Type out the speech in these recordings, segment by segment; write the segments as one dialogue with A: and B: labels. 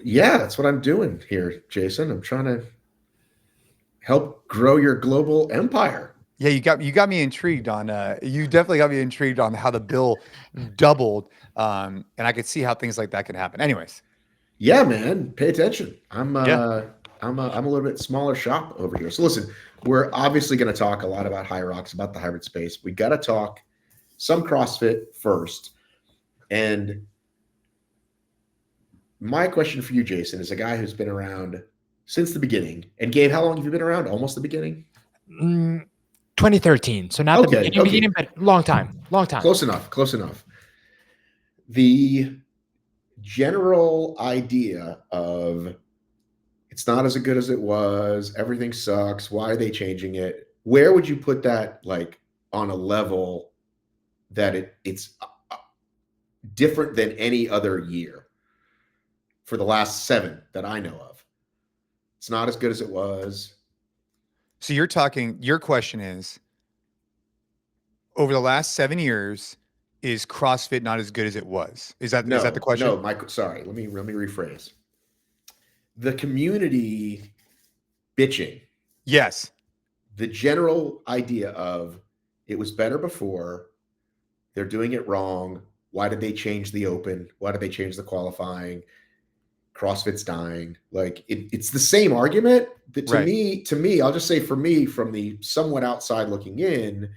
A: Yeah, that's what I'm doing here, Jason. I'm trying to help grow your global empire.
B: Yeah, you got me intrigued on you definitely got me intrigued on how the bill doubled. And I could see how things like that can happen. Anyways,
A: Yeah, man, pay attention.
B: yeah.
A: I'm a little bit smaller shop over here. So listen, we're obviously going to talk a lot about HYROX, about the hybrid space. We got to talk some CrossFit first. And my question for you, Jason, is a guy who's been around since the beginning. And Gabe, how long have you been around? Almost the beginning?
C: 2013. So not the
A: Okay,
C: beginning,
A: okay.
C: beginning, but long time, long time.
A: Close enough, close enough. The general idea of it's not as good as it was, everything sucks, why are they changing it? Where would you put that, like, on a level that it's different than any other year for the last 7 that I know of? It's not as good as it was.
B: So your question is, over the last 7 years, is CrossFit not as good as it was? Is that the question?
A: No, Michael, sorry. Let me rephrase. The community bitching.
B: Yes.
A: The general idea of it was better before, they're doing it wrong. Why did they change the open? Why did they change the qualifying? CrossFit's dying. Like it's the same argument that to me, I'll just say for me, from the somewhat outside looking in,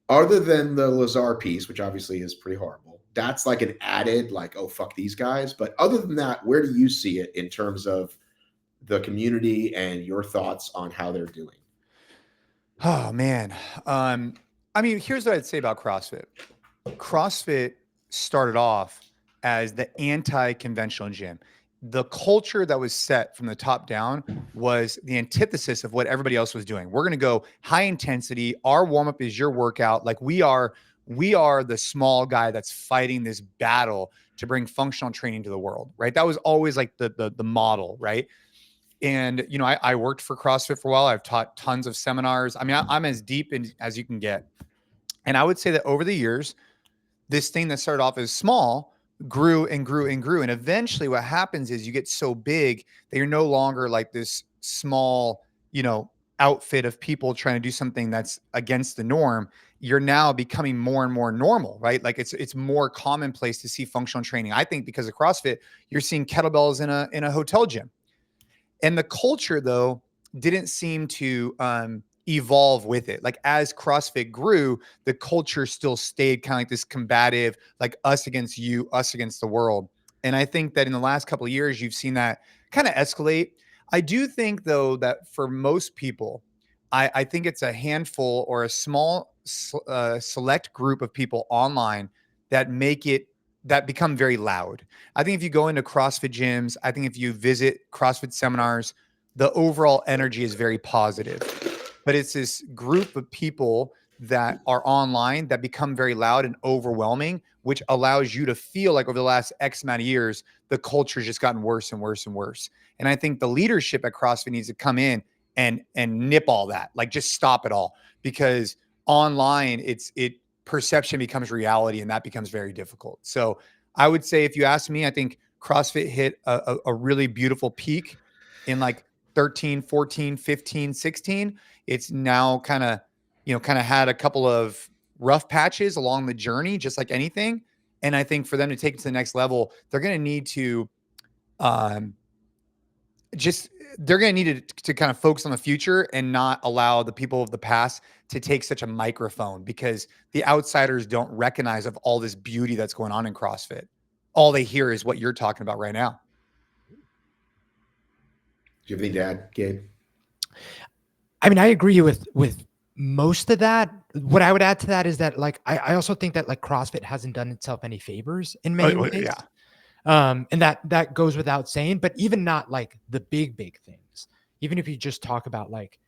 A: other than the Lazar piece, which obviously is pretty horrible, that's like an added, like, oh, fuck these guys. But other than that, where do you see it in terms of the community and your thoughts on how they're doing?
B: Oh man. I mean, here's what I'd say about CrossFit. CrossFit started off as the anti-conventional gym. The culture that was set from the top down was the antithesis of what everybody else was doing. We're going to go high intensity. Our warm-up is your workout. Like we are the small guy that's fighting this battle to bring functional training to the world, right? That was always like the model, right? And, you know, I worked for CrossFit for a while. I've taught tons of seminars. I mean, I'm as deep in as you can get. And I would say that over the years, this thing that started off as small grew and grew and grew. And eventually what happens is you get so big that you're no longer like this small, you know, outfit of people trying to do something that's against the norm. You're now becoming more and more normal, right? Like it's more commonplace to see functional training. I think because of CrossFit, you're seeing kettlebells in a hotel gym. And the culture, though, didn't seem to evolve with it. Like as CrossFit grew, the culture still stayed kind of like this combative, like us against you, us against the world. And I think that in the last couple of years, you've seen that kind of escalate. I do think, though, that for most people, I think it's a handful or a small select group of people online that become very loud. I think if you go into CrossFit gyms, I think if you visit CrossFit seminars, the overall energy is very positive. But it's this group of people that are online that become very loud and overwhelming, which allows you to feel like over the last X amount of years, the culture's just gotten worse and worse and worse. And I think the leadership at CrossFit needs to come in and nip all that, like just stop it all, because online it perception becomes reality, and that becomes very difficult. So I would say, if you ask me, I think CrossFit hit a really beautiful peak in like 13, 14, 15, 16. It's now kind of had a couple of rough patches along the journey, just like anything. And I think for them to take it to the next level, they're going to need to to kind of focus on the future and not allow the people of the past to take such a microphone, because the outsiders don't recognize of all this beauty that's going on in CrossFit. All they hear is what you're talking about right now.
A: Do you have anything to add, Gabe?
C: I mean, I agree with most of that. What I would add to that is that, like, I also think that like CrossFit hasn't done itself any favors in many ways.
B: Yeah.
C: And that goes without saying, but even not like the big things, even if you just talk about like,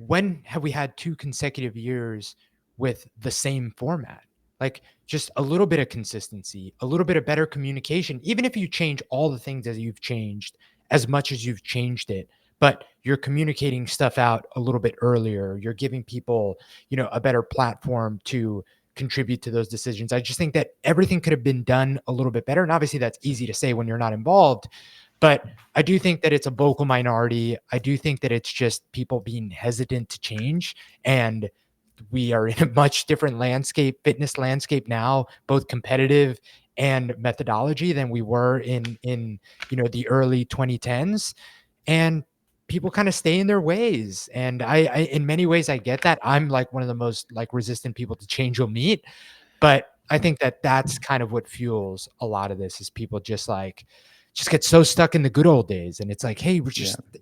C: when have we had 2 consecutive years with the same format? Like just a little bit of consistency, a little bit of better communication, even if you change all the things that you've changed as much as you've changed it, but you're communicating stuff out a little bit earlier. You're giving people, a better platform to contribute to those decisions. I just think that everything could have been done a little bit better. And obviously that's easy to say when you're not involved, But I do think that it's a vocal minority. I do think that it's just people being hesitant to change. And we are in a much different fitness landscape now, both competitive and methodology, than we were in the early 2010s. And people kind of stay in their ways. And I in many ways I get that. I'm like one of the most like resistant people to change you'll meet. But I think that that's kind of what fuels a lot of this, is people just get so stuck in the good old days. And it's like, hey,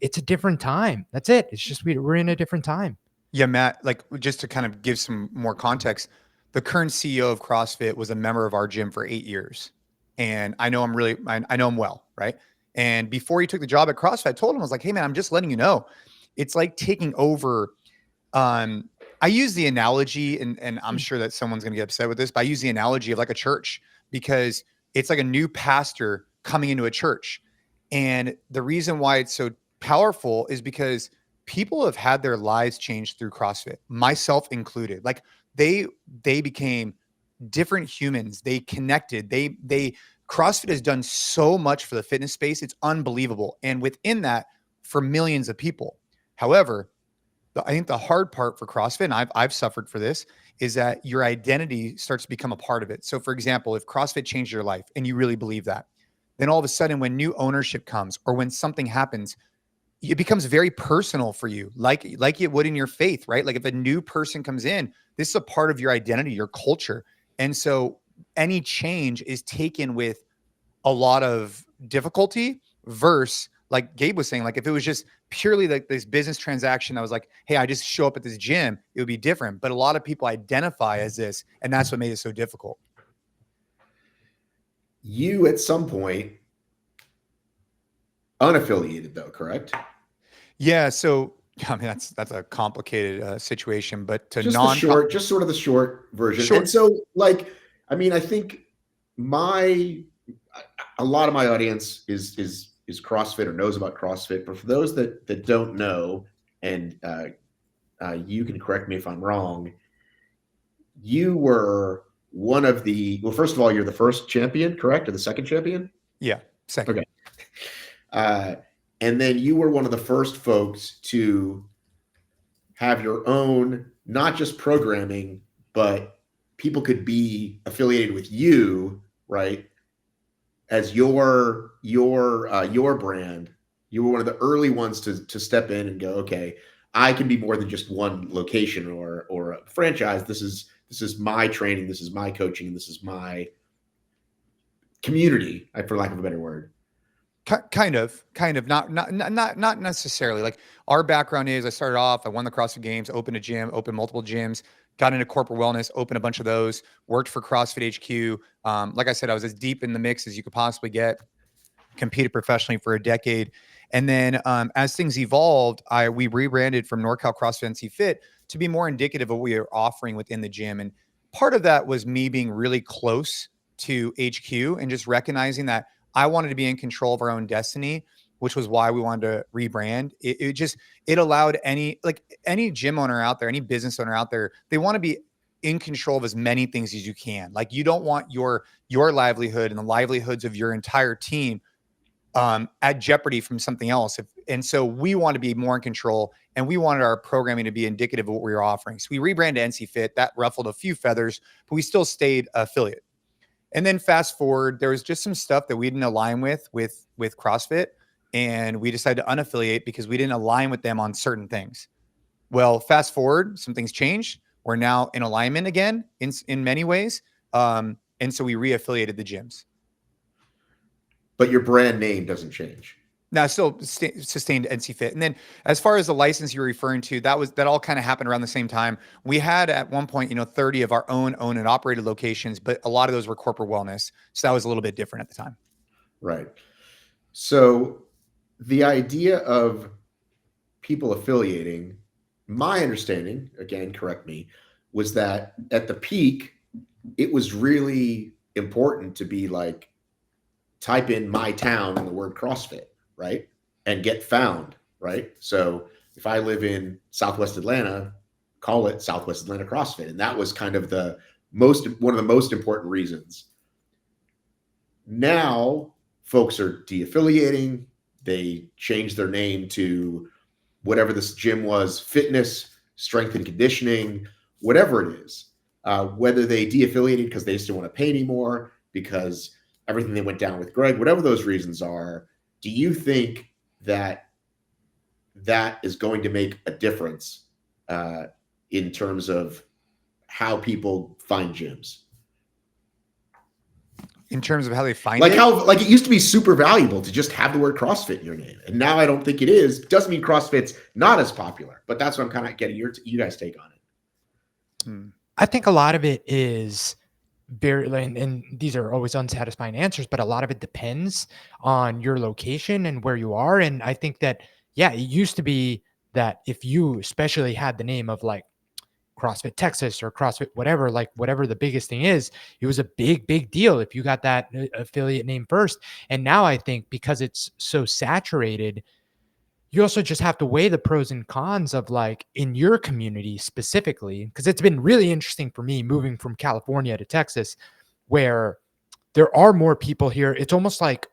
C: it's a different time. That's it. It's just we're in a different time.
B: Yeah, Matt, like just to kind of give some more context, the current CEO of CrossFit was a member of our gym for 8 years. And I know I know him well, right? And before he took the job at CrossFit, I told him, I was like, hey man, I'm just letting you know, it's like taking over. I use the analogy, and I'm sure that someone's gonna get upset with this, but I use the analogy of like a church, because it's like a new pastor coming into a church. And the reason why it's so powerful is because people have had their lives changed through CrossFit, myself included. Like they became different humans. They connected. They CrossFit has done so much for the fitness space. It's unbelievable. And within that, for millions of people. However, I think the hard part for CrossFit, and I've suffered for this, is that your identity starts to become a part of it. So for example, if CrossFit changed your life and you really believe that, then all of a sudden when new ownership comes or when something happens, it becomes very personal for you, like it would in your faith, right? Like if a new person comes in, this is a part of your identity, your culture. And so any change is taken with a lot of difficulty, versus like Gabe was saying, like if it was just purely like this business transaction that was like, hey, I just show up at this gym, it would be different. But a lot of people identify as this, and that's what made it so difficult.
A: You at some point unaffiliated though, correct?
B: Yeah. So I mean, that's a complicated situation, but to
A: Just sort of the short version.
B: Sure.
A: And so, like, I mean, I think a lot of my audience is CrossFit or knows about CrossFit, but for those that don't know, and you can correct me if I'm wrong, you were one of well, first of all, you're the first champion, correct? Or the second champion?
B: Yeah, second.
A: Okay. And then you were one of the first folks to have your own, not just programming, but people could be affiliated with you, right? As your brand. You were one of the early ones to step in and go, okay, I can be more than just one location or a franchise. This is my training, this is my coaching, this is my community, for lack of a better word.
B: Kind of, not necessarily. Like our background is, I started off, I won the CrossFit Games, opened a gym, opened multiple gyms, got into corporate wellness, opened a bunch of those, worked for CrossFit HQ. Like I said, I was as deep in the mix as you could possibly get, competed professionally for a decade. And then as things evolved, we rebranded from NorCal CrossFit NC Fit to be more indicative of what we are offering within the gym. And part of that was me being really close to HQ and just recognizing that I wanted to be in control of our own destiny, which was why we wanted to rebrand. It allowed any gym owner out there, any business owner out there, they want to be in control of as many things as you can. Like you don't want your livelihood and the livelihoods of your entire team at jeopardy from something else. And so we want to be more in control, and we wanted our programming to be indicative of what we were offering. So we rebranded NC Fit. That ruffled a few feathers, but we still stayed affiliate. And then fast forward, there was just some stuff that we didn't align with CrossFit, and we decided to unaffiliate because we didn't align with them on certain things. Well, fast forward, some things changed. We're now in alignment again in many ways. And so we reaffiliated the gyms.
A: But your brand name doesn't change.
B: Now, still sustained NC Fit. And then as far as the license you're referring to, that all kind of happened around the same time. We had at one point, 30 of our own owned and operated locations, but a lot of those were corporate wellness. So that was a little bit different at the time.
A: Right. So the idea of people affiliating, my understanding, again, correct me, was that at the peak, it was really important to be like, type in my town and the word CrossFit, right? And get found, right? So if I live in Southwest Atlanta, call it Southwest Atlanta CrossFit. And that was kind of one of the most important reasons. Now, folks are de-affiliating. They changed their name to whatever this gym was, fitness, strength and conditioning, whatever it is. Whether they de-affiliated because they just didn't want to pay anymore, because everything that went down with Greg, whatever those reasons are, do you think that that is going to make a difference in terms of how people find gyms?
B: In terms of how they find
A: Like
B: it?
A: how, like, it used to be super valuable to just have the word CrossFit in your name, and now I don't think it is. Doesn't mean CrossFit's not as popular, but that's what I'm kind of getting you guys take on it.
C: I think a lot of it is very, and these are always unsatisfying answers, but a lot of it depends on your location and where you are. And I think that, yeah, it used to be that if you especially had the name of like CrossFit Texas or CrossFit whatever, like whatever the biggest thing is, it was a big deal if you got that affiliate name first. And now I think because it's so saturated, you also just have to weigh the pros and cons of like in your community specifically, because it's been really interesting for me moving from California to Texas, where there are more people here. It's almost like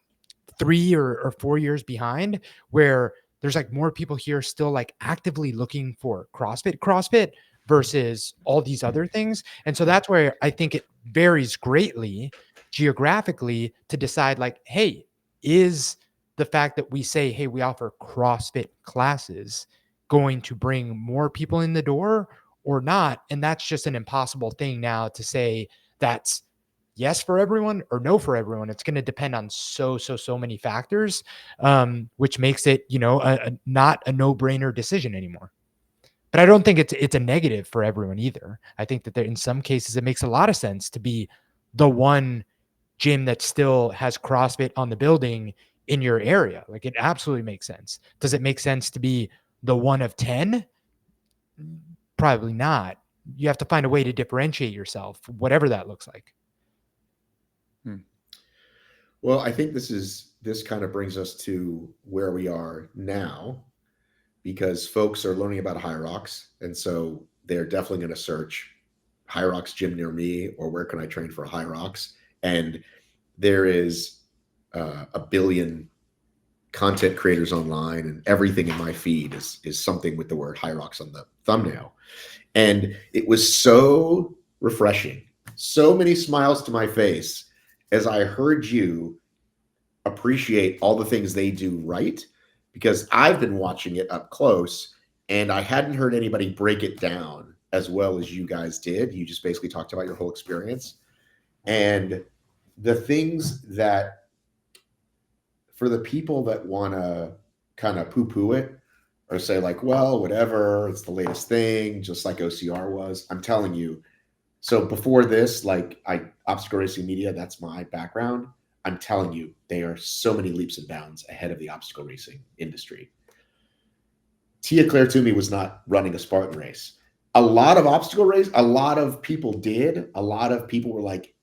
C: 3 or 4 years behind, where there's like more people here still like actively looking for CrossFit versus all these other things. And so that's where I think it varies greatly geographically to decide like, hey, is the fact that we say, hey, we offer CrossFit classes going to bring more people in the door or not? And that's just an impossible thing now to say that's yes for everyone or no for everyone. It's going to depend on so many factors, which makes it, not a no-brainer decision anymore. But I don't think it's a negative for everyone either. I think that there, in some cases, it makes a lot of sense to be the one gym that still has CrossFit on the building in your area. Like, it absolutely makes sense. Does it make sense to be the one of 10? Probably not. You have to find a way to differentiate yourself, whatever that looks like.
A: Well, I think this kind of brings us to where we are now, because folks are learning about HYROX, and so they're definitely going to search HYROX gym near me, or where can I train for HYROX? And there is a billion content creators online, and everything in my feed is something with the word HYROX on the thumbnail. And it was so refreshing, so many smiles to my face as I heard you appreciate all the things they do right, because I've been watching it up close and I hadn't heard anybody break it down as well as you guys did. You just basically talked about your whole experience and the things that, for the people that want to kind of poo-poo it or say like, well, whatever, it's the latest thing, just like OCR was. I'm telling you. So before this, like obstacle racing media, that's my background. I'm telling you, they are so many leaps and bounds ahead of the obstacle racing industry. Tia Claire Toomey was not running a Spartan race. A lot of obstacle race, a lot of people did. A lot of people were like,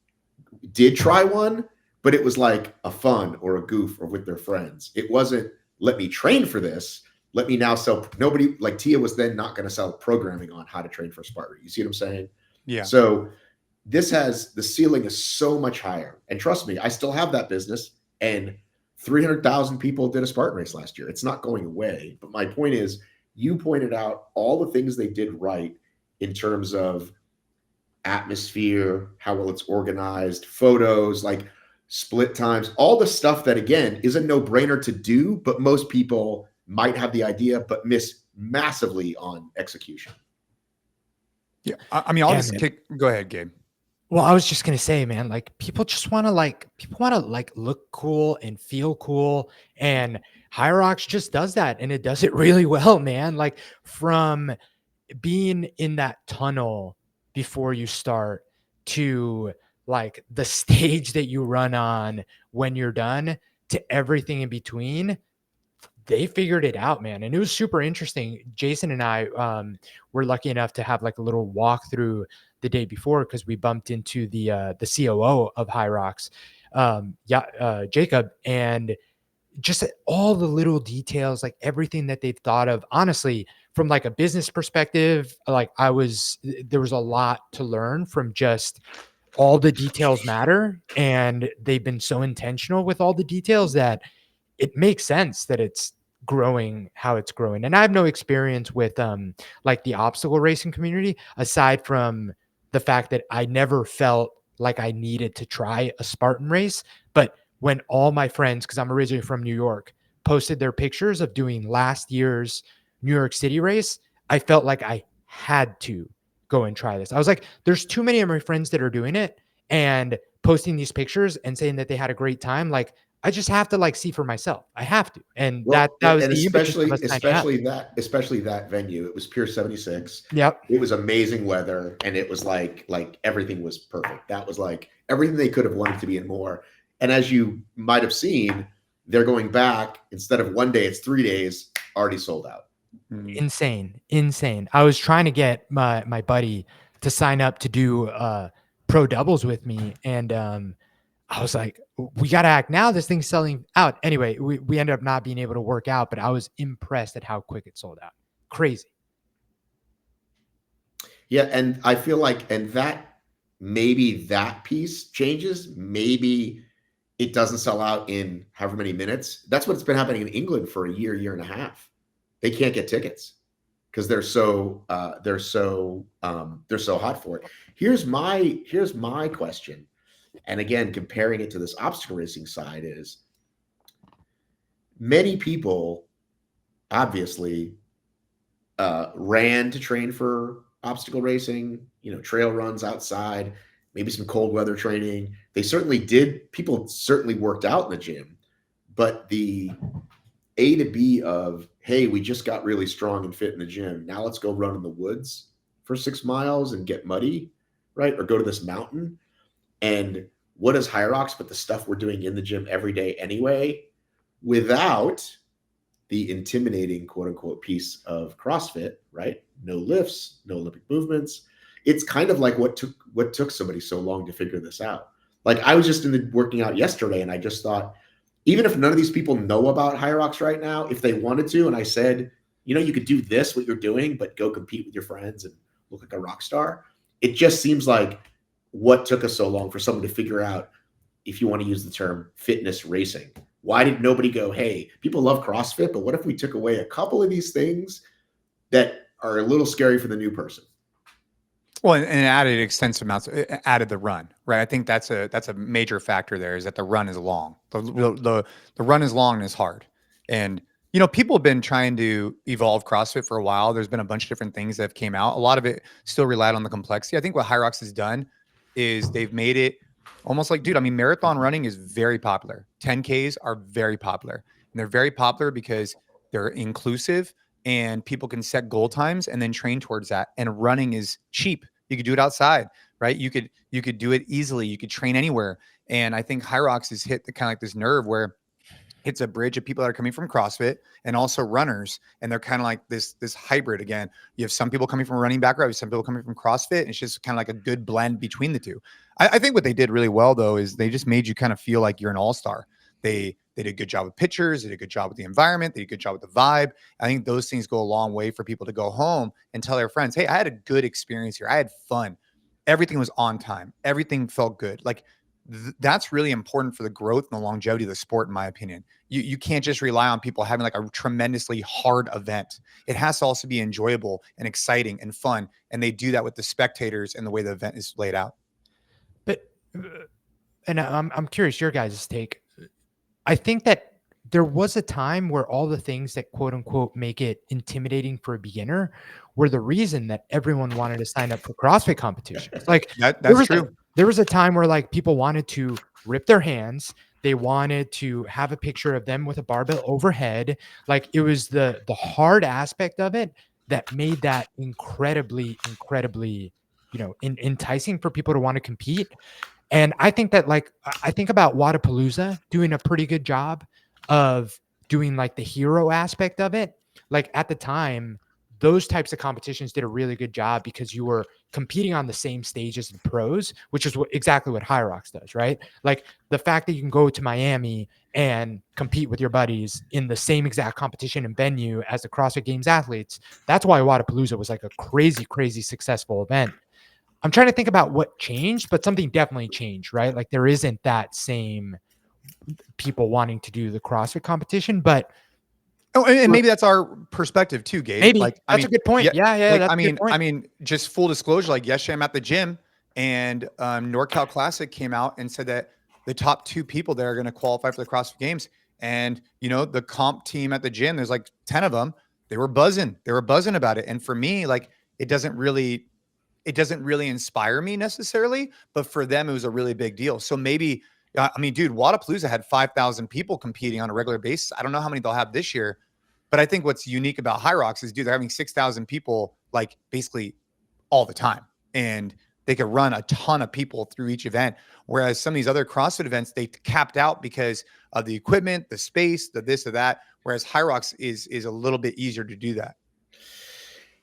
A: did try one, but it was like a fun or a goof or with their friends. It wasn't, let me train for this. Let me now sell. Nobody, like Tia was then not going to sell programming on how to train for Spartan. You see what I'm saying?
B: Yeah.
A: So this has, the ceiling is so much higher. And trust me, I still have that business, and 300,000 people did a Spartan race last year. It's not going away. But my point is, you pointed out all the things they did right in terms of atmosphere, how well it's organized, photos, like split times, all the stuff that, again, is a no-brainer to do, but most people might have the idea, but miss massively on execution.
B: Yeah. I mean, go ahead, Gabe.
C: Well, I was just going to say, man, like people want to look cool and feel cool. And HYROX just does that. And it does it really well, man. Like, from being in that tunnel before you start to like the stage that you run on when you're done to everything in between, they figured it out, man. And it was super interesting. Jason and I were lucky enough to have like a little walkthrough the day before, because we bumped into the COO of HYROX, Jacob, and just all the little details, like everything that they've thought of. Honestly, from like a business perspective, like there was a lot to learn from just all the details matter, and they've been so intentional with all the details that it makes sense that it's growing how it's growing. And I have no experience with like the obstacle racing community aside from the fact that I never felt like I needed to try a Spartan race. But when all my friends, because I'm originally from New York, posted their pictures of doing last year's New York City race, I felt like I had to go and try this. I was like, there's too many of my friends that are doing it and posting these pictures and saying that they had a great time. Like, I just have to like see for myself. I have to. And that
A: Well,
C: was
A: and
C: the impetus of us signing up.
A: especially that venue. It was Pier 76.
C: Yep.
A: It was amazing weather, and it was like everything was perfect. That was like everything they could have wanted to be and more. And as you might have seen, they're going back instead of 1 day, it's 3 days, already sold out.
C: Insane. I was trying to get my buddy to sign up to do pro doubles with me, and I was like, we got to act now. This thing's selling out. Anyway, we ended up not being able to work out, but I was impressed at how quick it sold out. Crazy.
A: Yeah, and I feel like, and that maybe that piece changes. Maybe it doesn't sell out in however many minutes. That's what's been happening in England for a year and a half. They can't get tickets because they're so hot for it. Here's my question. And again, comparing it to this obstacle racing side is many people obviously ran to train for obstacle racing, trail runs outside, maybe some cold weather training. They certainly did. People certainly worked out in the gym, but the A to B of, hey, we just got really strong and fit in the gym. Now let's go run in the woods for 6 miles and get muddy, right? Or go to this mountain. And what is HYROX but the stuff we're doing in the gym every day anyway, without the intimidating quote unquote piece of CrossFit, right? No lifts, no Olympic movements. It's kind of like what took somebody so long to figure this out. Like I was just working out yesterday and I just thought, even if none of these people know about HYROX right now, if they wanted to, and I said, you could do this, what you're doing, but go compete with your friends and look like a rock star. It just seems like what took us so long for someone to figure out, if you want to use the term fitness racing. Why did nobody go, hey, people love CrossFit, but what if we took away a couple of these things that are a little scary for the new person?
B: Well, and added extensive amounts, added the run, right? I think that's a major factor there, is that the run is long. The run is long and is hard. And, people have been trying to evolve CrossFit for a while. There's been a bunch of different things that have came out. A lot of it still relied on the complexity. I think what HYROX has done is they've made it almost like, dude, I mean, marathon running is very popular. 10Ks are very popular. And they're very popular because they're inclusive and people can set goal times and then train towards that. And running is cheap. You could do it outside, right? You could do it easily. You could train anywhere. And I think HYROX has hit the kind of like this nerve where it's a bridge of people that are coming from CrossFit and also runners. And they're kind of like this hybrid again. You have some people coming from a running background, you have some people coming from CrossFit. And it's just kind of like a good blend between the two. I think what they did really well though, is they just made you kind of feel like you're an all-star. They did a good job with pictures, they did a good job with the environment, they did a good job with the vibe. I think those things go a long way for people to go home and tell their friends, hey, I had a good experience here. I had fun. Everything was on time. Everything felt good. Like that's really important for the growth and the longevity of the sport, in my opinion. You can't just rely on people having like a tremendously hard event. It has to also be enjoyable and exciting and fun. And they do that with the spectators and the way the event is laid out.
C: But, and I'm curious your guys' take. I think that there was a time where all the things that quote unquote make it intimidating for a beginner were the reason that everyone wanted to sign up for CrossFit competitions. Like
B: that's true.
C: There was a time where like people wanted to rip their hands. They wanted to have a picture of them with a barbell overhead. Like it was the hard aspect of it that made that incredibly, enticing for people to want to compete. And I think that I think about Wadapalooza doing a pretty good job of doing like the hero aspect of it. Like at the time, those types of competitions did a really good job because you were competing on the same stage as the pros, which is exactly what HYROX does, right? Like the fact that you can go to Miami and compete with your buddies in the same exact competition and venue as the CrossFit Games athletes. That's why Wadapalooza was like a crazy, crazy successful event. I'm trying to think about what changed, but something definitely changed, right? Like there isn't that same people wanting to do the CrossFit competition, but
B: Oh, and maybe that's our perspective too, Gabe.
C: maybe
B: Like, I
C: that's
B: mean,
C: a good point.
B: yeah,
C: Yeah,
B: like
C: that's a good point.
B: I mean, just full disclosure, like yesterday I'm at the gym and NorCal Classic came out and said that the top 2 people that are going to qualify for the CrossFit Games, and you know, the comp team at the gym, there's like 10 of them. They were buzzing. They were buzzing about it. And for me, like, it doesn't really inspire me necessarily, but for them, it was a really big deal. So maybe, I mean, dude, Wadapalooza had 5,000 people competing on a regular basis. I don't know how many they'll have this year, but I think what's unique about HYROX is, dude, they're having 6,000 people like basically all the time. And they could run a ton of people through each event. Whereas some of these other CrossFit events, they capped out because of the equipment, the space, the this or that. Whereas HYROX is a little bit easier to do that.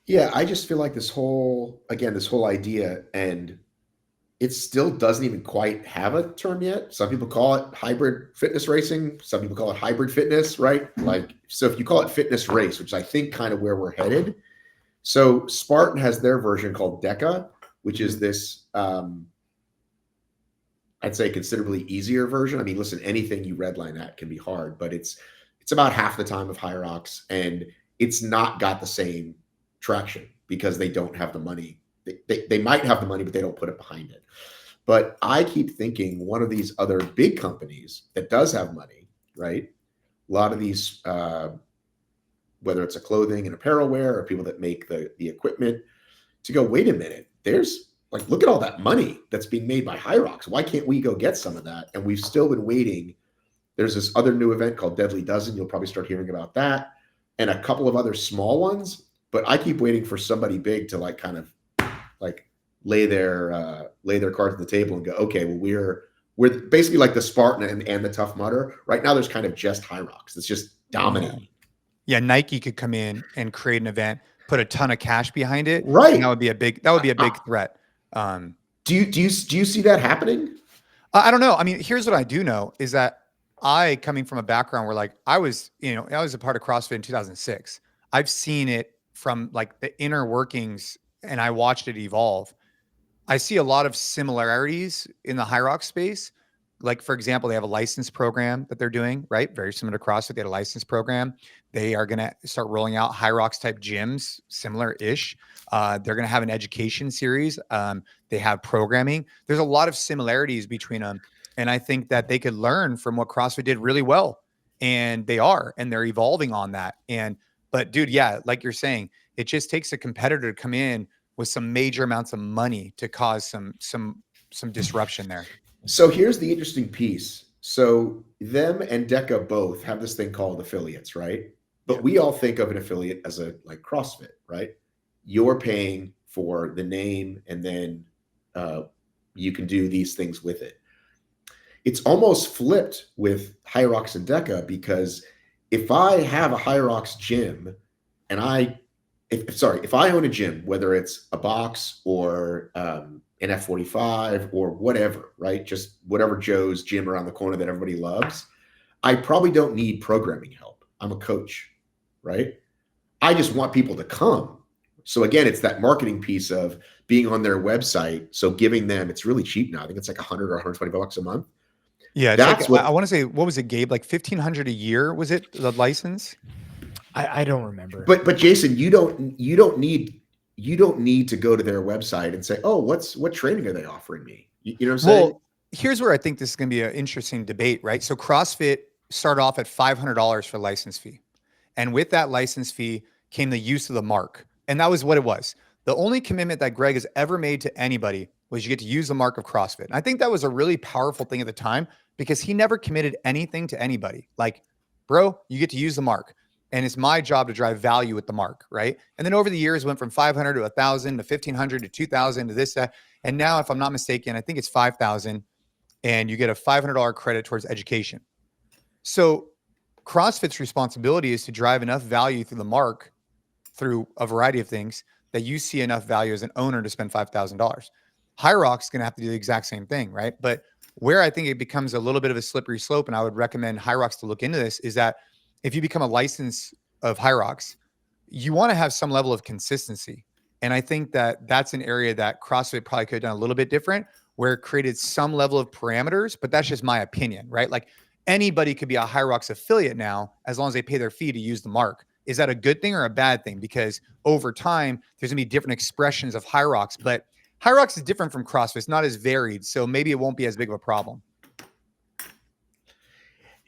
A: Yeah, I just feel like this whole idea, and it still doesn't even quite have a term yet. Some people call it hybrid fitness racing. Some people call it hybrid fitness, right? Like, so if you call it fitness race, which I think kind of where we're headed. So Spartan has their version called DEKA, which is this, I'd say considerably easier version. I mean, listen, anything you redline that can be hard, but it's about half the time of HYROX, and it's not got the same traction because they don't have the money. They might have the money, but they don't put it behind it. But I keep thinking one of these other big companies that does have money, right? A lot of these, whether it's a clothing and apparel wear or people that make the equipment, to go, wait a minute, there's like, look at all that money that's being made by HYROX. Why can't we go get some of that? And we've still been waiting. There's this other new event called Deadly Dozen. You'll probably start hearing about that, and a couple of other small ones. But I keep waiting for somebody big to like kind of like lay their cards on the table and go, okay, well, we're basically like the Spartan and the Tough Mudder. Right now, there's kind of just HYROX. It's just dominating.
B: Yeah, Nike could come in and create an event, put a ton of cash behind it,
A: Right?
B: and that would be a big threat.
A: Do you see that happening?
B: I don't know. I mean, here's what I do know is that I, coming from a background where like I was a part of CrossFit in 2006. I've seen it from like the inner workings and I watched it evolve. I see a lot of similarities in the HYROX space. Like, for example, they have a license program that they're doing, right? Very similar to CrossFit. They had a license program. They are going to start rolling out HYROX type gyms, similar-ish. They're going to have an education series. They have programming. There's a lot of similarities between them. And I think that they could learn from what CrossFit did really well. And they're evolving on that. But dude, yeah, like you're saying, it just takes a competitor to come in with some major amounts of money to cause some disruption there.
A: So here's the interesting piece. So them and DEKA both have this thing called affiliates, right? But we all think of an affiliate as a like CrossFit, right? You're paying for the name, and then you can do these things with it. It's almost flipped with HYROX and DEKA, because if I have a HYROX gym and if I own a gym, whether it's a box or an F45 or whatever, right? Just whatever Joe's gym around the corner that everybody loves, I probably don't need programming help. I'm a coach, right? I just want people to come. So again, it's that marketing piece of being on their website. So giving them, it's really cheap now. I think it's like 100 or 120 bucks a month.
B: Yeah,
A: That's
B: like, I want to say, what was it, Gabe? Like 1,500 a year, was it the license?
C: I don't remember.
A: But Jason, you don't need to go to their website and say, oh, what training are they offering me? You know what I'm saying?
B: Well, here's where I think this is going to be an interesting debate, right? So CrossFit started off at $500 for license fee. And with that license fee came the use of the mark. And that was what it was. The only commitment that Greg has ever made to anybody was you get to use the mark of CrossFit. And I think that was a really powerful thing at the time, because he never committed anything to anybody. Like, bro, you get to use the mark. And it's my job to drive value with the mark, right? And then over the years, went from 500 to 1,000 to 1,500 to 2,000 to this, that. And now, if I'm not mistaken, I think it's 5,000, and you get a $500 credit towards education. So CrossFit's responsibility is to drive enough value through the mark, through a variety of things, that you see enough value as an owner to spend $5,000. HYROX is going to have to do the exact same thing, right? But where I think it becomes a little bit of a slippery slope, and I would recommend HYROX to look into this, is that if you become a license of HYROX, you want to have some level of consistency. And I think that that's an area that CrossFit probably could have done a little bit different, where it created some level of parameters, but that's just my opinion, right? Like anybody could be a HYROX affiliate now, as long as they pay their fee to use the mark. Is that a good thing or a bad thing? Because over time, there's gonna be different expressions of HYROX, but HYROX is different from CrossFit. It's not as varied, so maybe it won't be as big of a problem.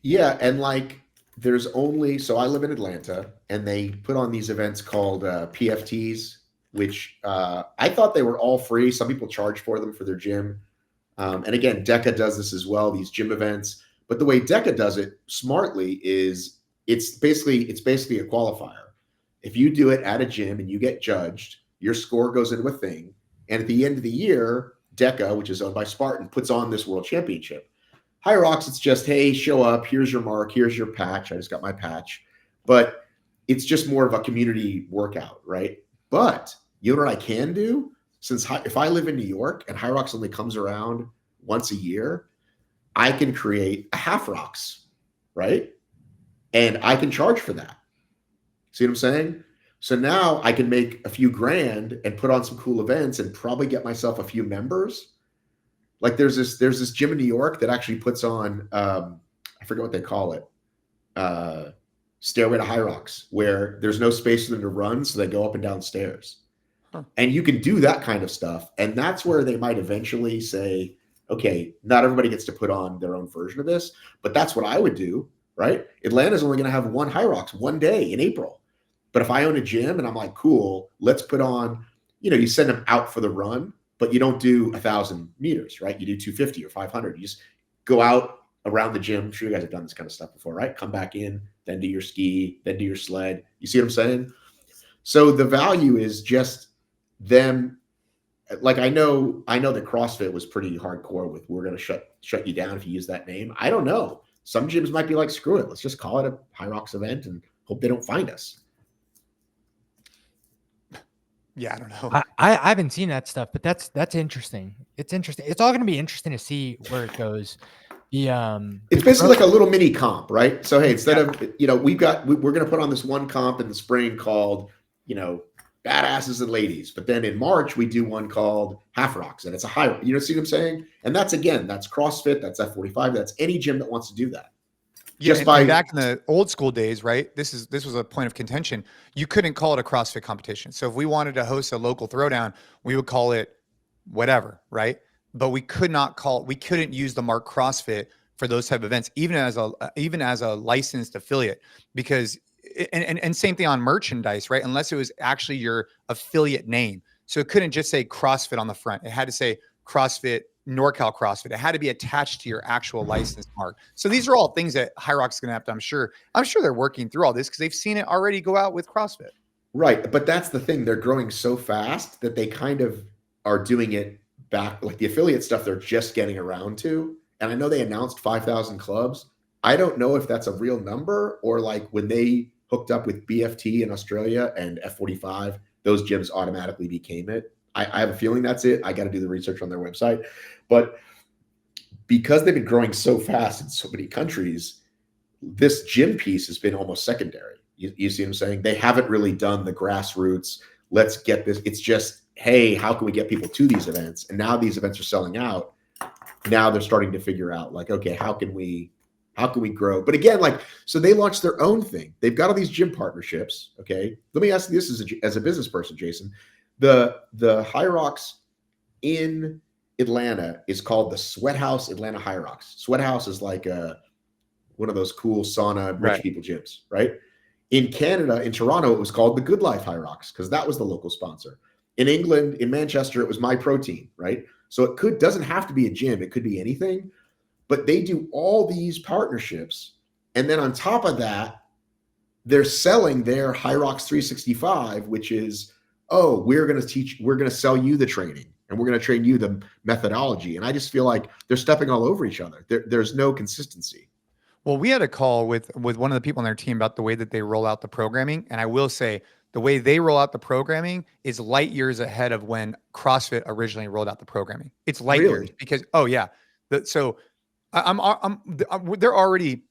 A: Yeah, and like there's only so I live in Atlanta, and they put on these events called PFTs, which I thought they were all free. Some people charge for them for their gym, and again, DEKA does this as well. These gym events, but the way DEKA does it smartly is it's basically a qualifier. If you do it at a gym and you get judged, your score goes into a thing, and at the end of the year, DEKA, which is owned by Spartan, puts on this world championship. HYROX, it's just, hey, show up. Here's your mark. Here's your patch. I just got my patch. But it's just more of a community workout, right? But you know what I can do? Since if I live in New York and HYROX only comes around once a year, I can create a half rocks, right? And I can charge for that. See what I'm saying? So now I can make a few grand and put on some cool events and probably get myself a few members. Like there's this gym in New York that actually puts on I forget what they call it, Stairway to HYROX, where there's no space for them to run, so they go up and down stairs.
B: Huh.
A: And you can do that kind of stuff, and that's where they might eventually say, okay, not everybody gets to put on their own version of this, but that's what I would do, right? Atlanta's only going to have one HYROX one day in April, but if I own a gym and I'm like, cool, let's put on, you send them out for the run, but you don't do 1,000 meters, right? You do 250 or 500. You just go out around the gym. I'm sure you guys have done this kind of stuff before, right? Come back in, then do your ski, then do your sled. You see what I'm saying? So the value is just them. Like I know that CrossFit was pretty hardcore with we're going to shut you down if you use that name. I don't know. Some gyms might be like, screw it. Let's just call it a HYROX event and hope they don't find us.
B: Yeah, I don't know.
C: I haven't seen that stuff, but that's interesting. It's interesting. It's all going to be interesting to see where it goes.
A: It's basically like a little mini comp, right? So hey, instead of we're going to put on this one comp in the spring called badasses and ladies, but then in March we do one called half rocks, and it's a high. See what I'm saying? And that's CrossFit, that's F45, that's any gym that wants to do that.
B: Yeah, and back in the old school days, right? This was a point of contention. You couldn't call it a CrossFit competition. So if we wanted to host a local throwdown, we would call it whatever, right? But we couldn't use the mark CrossFit for those type of events, even as a licensed affiliate, because and same thing on merchandise, right? Unless it was actually your affiliate name. So it couldn't just say CrossFit on the front. It had to say CrossFit NorCal CrossFit. It had to be attached to your actual license mark. So these are all things that HYROX is going to have to, I'm sure they're working through all this because they've seen it already go out with CrossFit.
A: Right. But that's the thing. They're growing so fast that they kind of are doing it back. Like the affiliate stuff, they're just getting around to. And I know they announced 5,000 clubs. I don't know if that's a real number or like when they hooked up with BFT in Australia and F45, those gyms automatically became it. I have a feeling that's it. I got to do the research on their website. But because they've been growing so fast in so many countries, this gym piece has been almost secondary. You see what I'm saying? They haven't really done the grassroots. Let's get this. It's just, hey, how can we get people to these events? And now these events are selling out. Now they're starting to figure out like, okay, how can we grow? But again, like, so they launched their own thing. They've got all these gym partnerships. Okay. Let me ask you this as a business person, Jason. The HYROX in Atlanta is called the Sweat House Atlanta HYROX. Sweat House is like one of those cool sauna rich people gyms, right? In Canada, in Toronto, it was called the Good Life HYROX because that was the local sponsor. In England, in Manchester, it was My Protein, right? So it doesn't have to be a gym. It could be anything, but they do all these partnerships. And then on top of that, they're selling their HYROX 365, which is, oh, we're going to sell you the training and we're going to train you the methodology. And I just feel like they're stepping all over each other. There's no consistency.
B: Well, we had a call with one of the people on their team about the way that they roll out the programming. And I will say the way they roll out the programming is light years ahead of when CrossFit originally rolled out the programming. It's light years because, oh yeah. So they're already,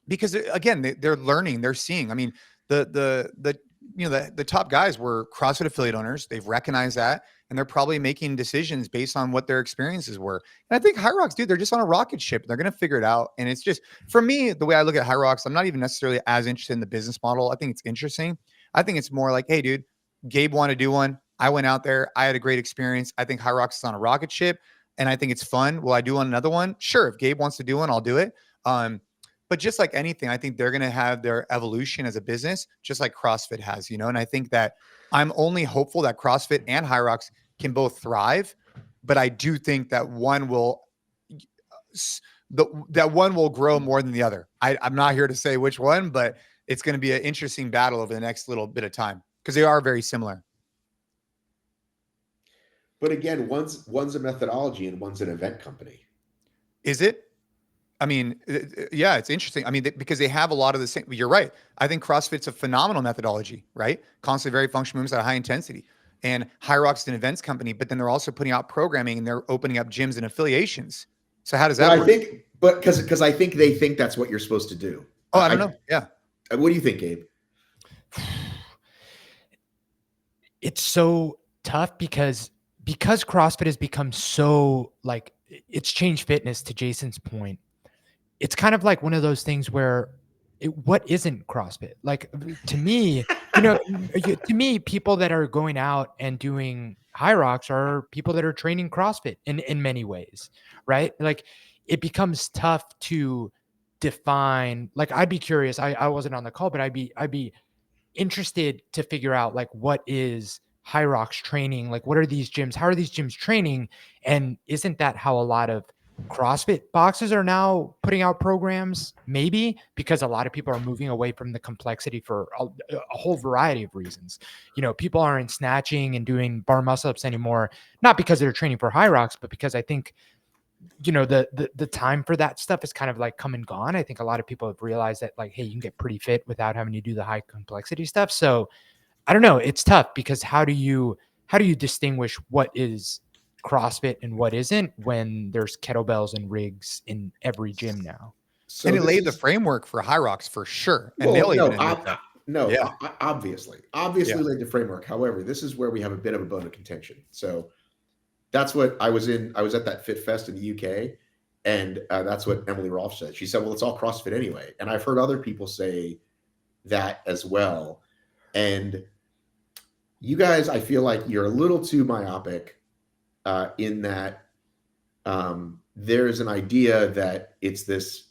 B: because again, they're learning, they're seeing, I mean, the the top guys were CrossFit affiliate owners. They've recognized that, and they're probably making decisions based on what their experiences were. And I think HYROX, dude, they're just on a rocket ship. They're going to figure it out. And it's just, for me, the way I look at HYROX, I'm not even necessarily as interested in the business model. I think it's interesting. I think it's more like, hey, dude, Gabe wanted to do one. I went out there. I had a great experience. I think HYROX is on a rocket ship, and I think it's fun. Will I do another one? Sure. If Gabe wants to do one, I'll do it. But just like anything, I think they're going to have their evolution as a business, just like CrossFit has, and I think that I'm only hopeful that CrossFit and HYROX can both thrive, but I do think that one will grow more than the other. I'm not here to say which one, but it's going to be an interesting battle over the next little bit of time because they are very similar.
A: But again, one's a methodology and one's an event company.
B: Is it? I mean, yeah, it's interesting. I mean, because they have a lot of the same. You're right. I think CrossFit's a phenomenal methodology, right? Constantly very functional movements at a high intensity. And HYROX is an events company, but then they're also putting out programming and they're opening up gyms and affiliations. So how does that work?
A: Because I think they think that's what you're supposed to do.
B: Oh, I don't know. Yeah.
A: What do you think, Gabe?
C: It's so tough because CrossFit has become so like it's changed fitness, to Jason's point. It's kind of like one of those things where what isn't CrossFit? Like to me, to me, people that are going out and doing HYROX are people that are training CrossFit in many ways, right? Like it becomes tough to define. Like I'd be curious. I wasn't on the call, but I'd be interested to figure out like what is HYROX training? Like what are these gyms? How are these gyms training? And isn't that how a lot of CrossFit boxes are now putting out programs? Maybe because a lot of people are moving away from the complexity for a whole variety of reasons. People aren't snatching and doing bar muscle ups anymore, not because they're training for HYROX, but because I think the time for that stuff is kind of like come and gone. I think a lot of people have realized that like, hey, you can get pretty fit without having to do the high complexity stuff. So I don't know. It's tough because how do you distinguish what is CrossFit and what isn't when there's kettlebells and rigs in every gym now?
B: So and it laid the framework for HYROX for sure. And
A: obviously laid the framework. However, this is where we have a bit of a bone of contention. So that's what I was at that Fit Fest in the UK. And that's what Emily Rolfe said. She said, well, it's all CrossFit anyway. And I've heard other people say that as well. And you guys, I feel like you're a little too myopic in that there's an idea that it's this.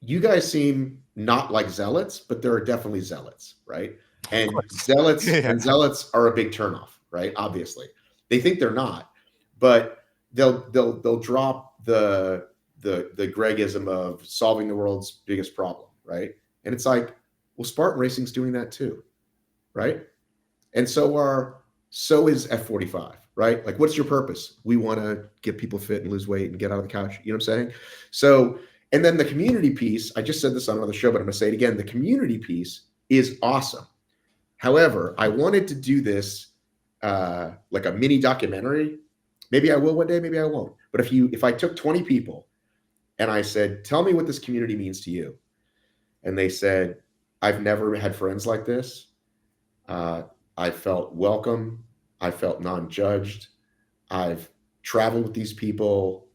A: You guys seem not like zealots, but there are definitely zealots, right? And zealots are a big turnoff, right? Obviously, they think they're not, but they'll drop the Gregism of solving the world's biggest problem, right? And it's like, well, Spartan Racing's doing that too, right? And so is F45, right? Like, what's your purpose? We want to get people fit and lose weight and get out of the couch. You know what I'm saying? So, and then the community piece, I just said this on another show, but I'm going to say it again. The community piece is awesome. However, I wanted to do this like a mini documentary. Maybe I will one day, maybe I won't. But if I took 20 people and I said, tell me what this community means to you. And they said, I've never had friends like this. I felt welcome. I felt non-judged. I've traveled with these people.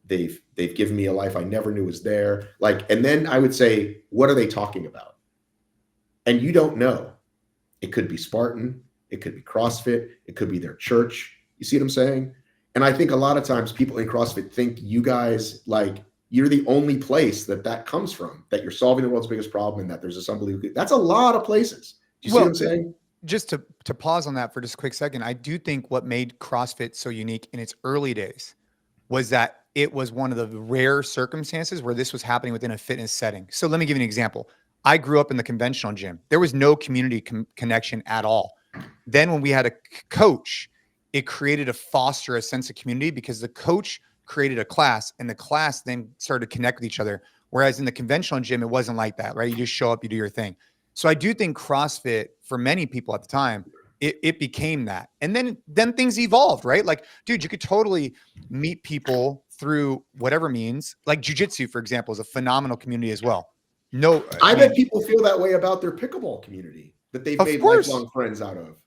A: They've given me a life I never knew was there. Like, and then I would say, what are they talking about? And you don't know. It could be Spartan. It could be CrossFit. It could be their church. You see what I'm saying? And I think a lot of times people in CrossFit think you guys, like, you're the only place that comes from, that you're solving the world's biggest problem and that there's this unbelievable. That's a lot of places. Do you see what I'm saying?
B: Just to pause on that for just a quick second, I do think what made CrossFit so unique in its early days was that it was one of the rare circumstances where this was happening within a fitness setting. So let me give you an example. I grew up in the conventional gym. There was no community connection at all. Then when we had a coach, it created to foster a sense of community because the coach created a class and the class then started to connect with each other. Whereas in the conventional gym, it wasn't like that, right? You just show up, you do your thing. So I do think CrossFit, for many people at the time, it became that. And then things evolved, right? Like, dude, you could totally meet people through whatever means. Like jiu-jitsu, for example, is a phenomenal community as well. No,
A: I
B: mean,
A: bet people feel that way about their pickleball community that they've
B: of
A: made
B: course.
A: lifelong friends out of.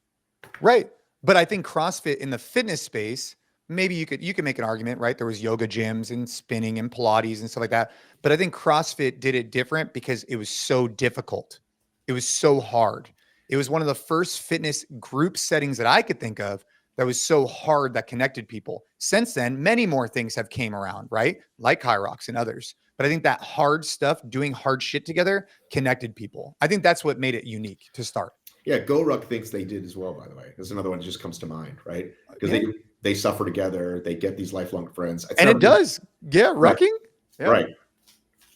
B: Right. But I think CrossFit in the fitness space, maybe you could make an argument, right? There was yoga gyms and spinning and Pilates and stuff like that. But I think CrossFit did it different because it was so difficult. It was so hard. It was one of the first fitness group settings that I could think of that was so hard that connected people. Since then, many more things have came around, right? Like HYROX and others. But I think that hard stuff, doing hard shit together, connected people. I think that's what made it unique to start.
A: Yeah, GoRuck thinks they did as well, by the way. There's another one that just comes to mind, right? Because
B: Yeah.
A: they suffer together, they get these lifelong friends. It's
B: And
A: never
B: it
A: been-
B: does. Yeah,
A: Right.
B: rucking. Yeah.
A: Right.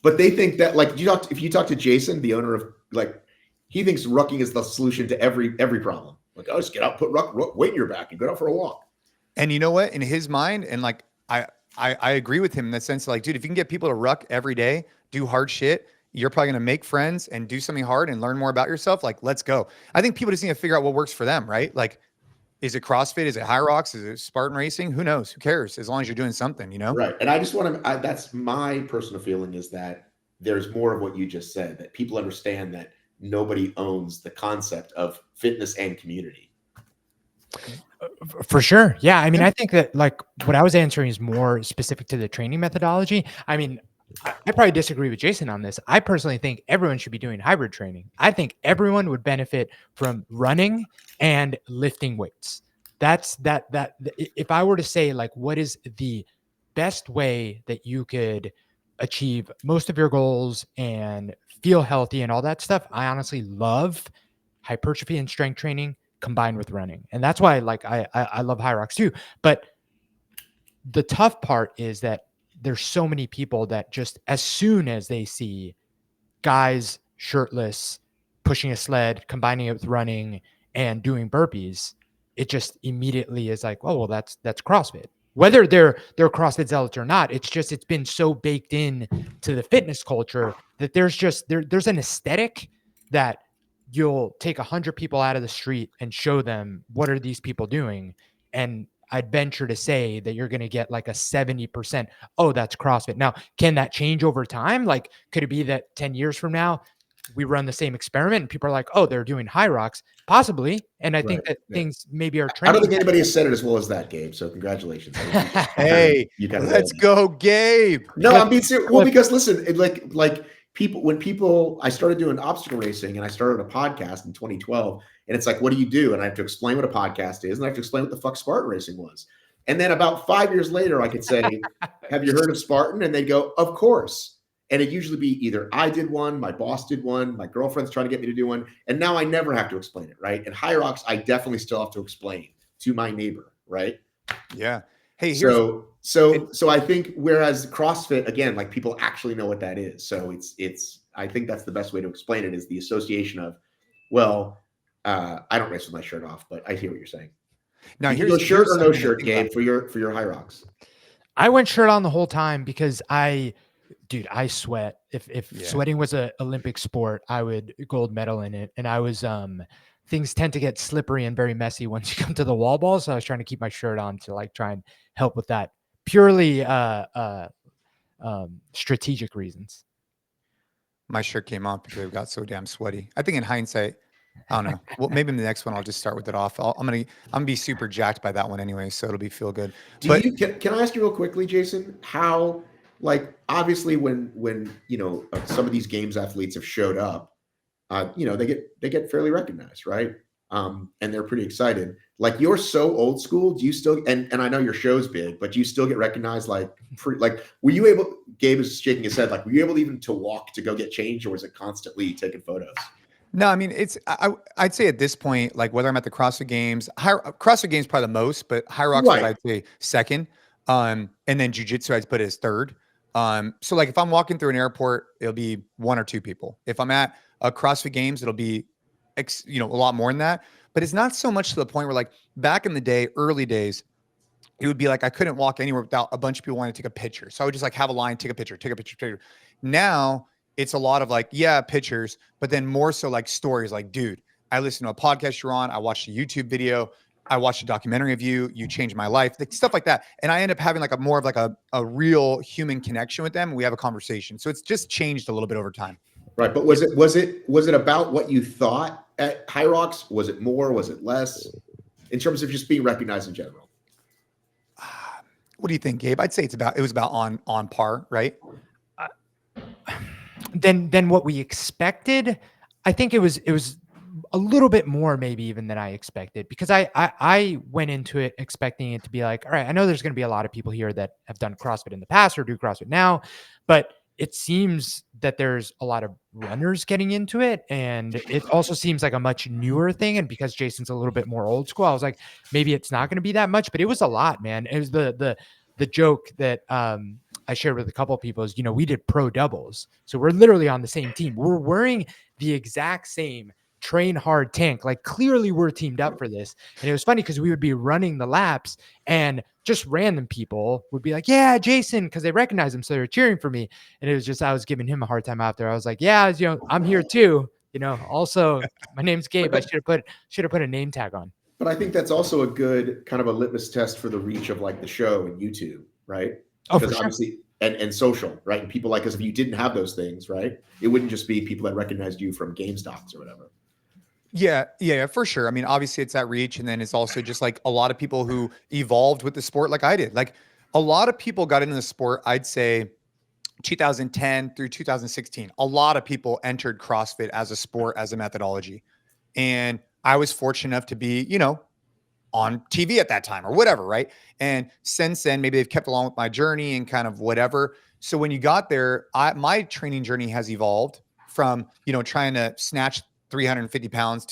A: But they think that, like, if you talk to Jason, the owner of, like, he thinks rucking is the solution to every problem. Like, oh, just get out, put ruck weight in your back and go out for a walk.
B: And you know what? In his mind, and like I agree with him in the sense, like, dude, if you can get people to ruck every day, do hard shit, you're probably gonna make friends and do something hard and learn more about yourself. Like, let's go. I think people just need to figure out what works for them, right? Like, is it CrossFit? Is it HYROX? Is it Spartan racing? Who knows? Who cares? As long as you're doing something, you know?
A: Right. And I just want to, that's my personal feeling, is that there's more of what you just said, that people understand that nobody owns the concept of fitness and community.
C: For sure. Yeah. I mean, I think that like what I was answering is more specific to the training methodology. I mean, I probably disagree with Jason on this. I personally think everyone should be doing hybrid training. I think everyone would benefit from running and lifting weights. If I were to say, like, what is the best way that you could achieve most of your goals and feel healthy and all that stuff, I honestly love hypertrophy and strength training combined with running. And that's why, like, I love HYROX too. But the tough part is that there's so many people that just as soon as they see guys shirtless pushing a sled, combining it with running and doing burpees, it just immediately is like, oh, well, that's CrossFit. Whether they're CrossFit zealots or not, it's been so baked in to the fitness culture that there's an aesthetic that you'll take 100 people out of the street and show them what are these people doing, and I'd venture to say that you're going to get like a 70%. Oh, that's CrossFit. Now, can that change over time? Like, could it be that 10 years from now, we run the same experiment and people are like, oh, they're doing HYROX? Possibly. And I think that things maybe are
A: I
C: trending.
A: don't think anybody has said it as well as that, Gabe. So congratulations.
B: Hey,
A: you kind of
B: let's go, Gabe.
A: No, I'm being serious. Well, because listen, like people, I started doing obstacle racing and I started a podcast in 2012. And it's like, what do you do? And I have to explain what a podcast is. And I have to explain what the fuck Spartan racing was. And then about 5 years later, I could say, have you heard of Spartan? And they'd go, of course. And it'd usually be either I did one, my boss did one, my girlfriend's trying to get me to do one. And now I never have to explain it, right? And HYROX, I definitely still have to explain to my neighbor, right?
B: Yeah. Hey,
A: so I think, whereas CrossFit, again, like, people actually know what that is. So I think that's the best way to explain it, is the association of, well, I don't race with my shirt off, but I hear what you're saying.
B: now
A: you go shirt or no shirt, Gabe, for your HYROX?
C: I went shirt on the whole time because I sweat. If sweating was an Olympic sport, I would gold medal in it. And I was things tend to get slippery and very messy once you come to the wall ball. So I was trying to keep my shirt on to like try and help with that, purely strategic reasons.
B: My shirt came off because it got so damn sweaty. I think in hindsight, I don't know. Well, maybe in the next one I'll just start with it off. I'm gonna be super jacked by that one anyway, so it'll be feel good.
A: Can I ask you real quickly, Jason, how, like, obviously when some of these games athletes have showed up, they get fairly recognized, right? And they're pretty excited. Like, you're so old school. Do you still, and I know your show's big, but do you still get recognized? Like, were you able? Gabe is shaking his head. Like, were you able even to walk to go get changed, or was it constantly taking photos?
B: No, I mean, I'd say at this point, like, whether I'm at the CrossFit Games, CrossFit Games probably the most, but HYROX
A: Right.
B: I'd say second, and then Jiu-Jitsu I'd put as third. So like if I'm walking through an airport, it'll be one or two people. If I'm at a CrossFit Games, it'll be a lot more than that. But it's not so much to the point where, like, back in the day, early days, it would be like I couldn't walk anywhere without a bunch of people wanting to take a picture. So I would just like have a line, take a picture. Now it's a lot of like, yeah, pictures, but then more so like stories. Like, dude, I listened to a podcast you're on. I watched a YouTube video. I watched a documentary of you. You changed my life. Like, stuff like that. And I end up having like a more of like a real human connection with them. We have a conversation. So it's just changed a little bit over time.
A: Right. But was it about what you thought at HYROX? Was it more? Was it less? In terms of just being recognized in general?
B: What do you think, Gabe? I'd say it was about on par, right?
C: Than what we expected. I think it was a little bit more maybe even than I expected, because I went into it expecting it to be like, all right, I know there's going to be a lot of people here that have done CrossFit in the past or do CrossFit now, but it seems that there's a lot of runners getting into it, and it also seems like a much newer thing. And because Jason's a little bit more old school, I was like, maybe it's not going to be that much, but it was a lot, man. It was the joke that I shared with a couple of people is, we did pro doubles. So we're literally on the same team. We're wearing the exact same train hard tank. Like, clearly we're teamed up for this. And it was funny because we would be running the laps and just random people would be like, yeah, Jason, because they recognize him. So they're cheering for me. And it was just, I was giving him a hard time out there. I was like, yeah, I'm here too. Also my name's Gabe. I should have put a name tag on.
A: But I think that's also a good kind of a litmus test for the reach of like the show and YouTube, right?
C: Oh,
A: because
C: for sure.
A: obviously, and social, right? And people like us, if you didn't have those things, right, it wouldn't just be people that recognized you from Games Docs or whatever.
B: Yeah, for sure. I mean, obviously it's that reach. And then it's also just like a lot of people who evolved with the sport like I did. Like, a lot of people got into the sport, I'd say 2010 through 2016. A lot of people entered CrossFit as a sport, as a methodology. And I was fortunate enough to be, on TV at that time or whatever, right? And since then, maybe they've kept along with my journey and kind of whatever. So when you got there, my training journey has evolved from, trying to snatch 350 pounds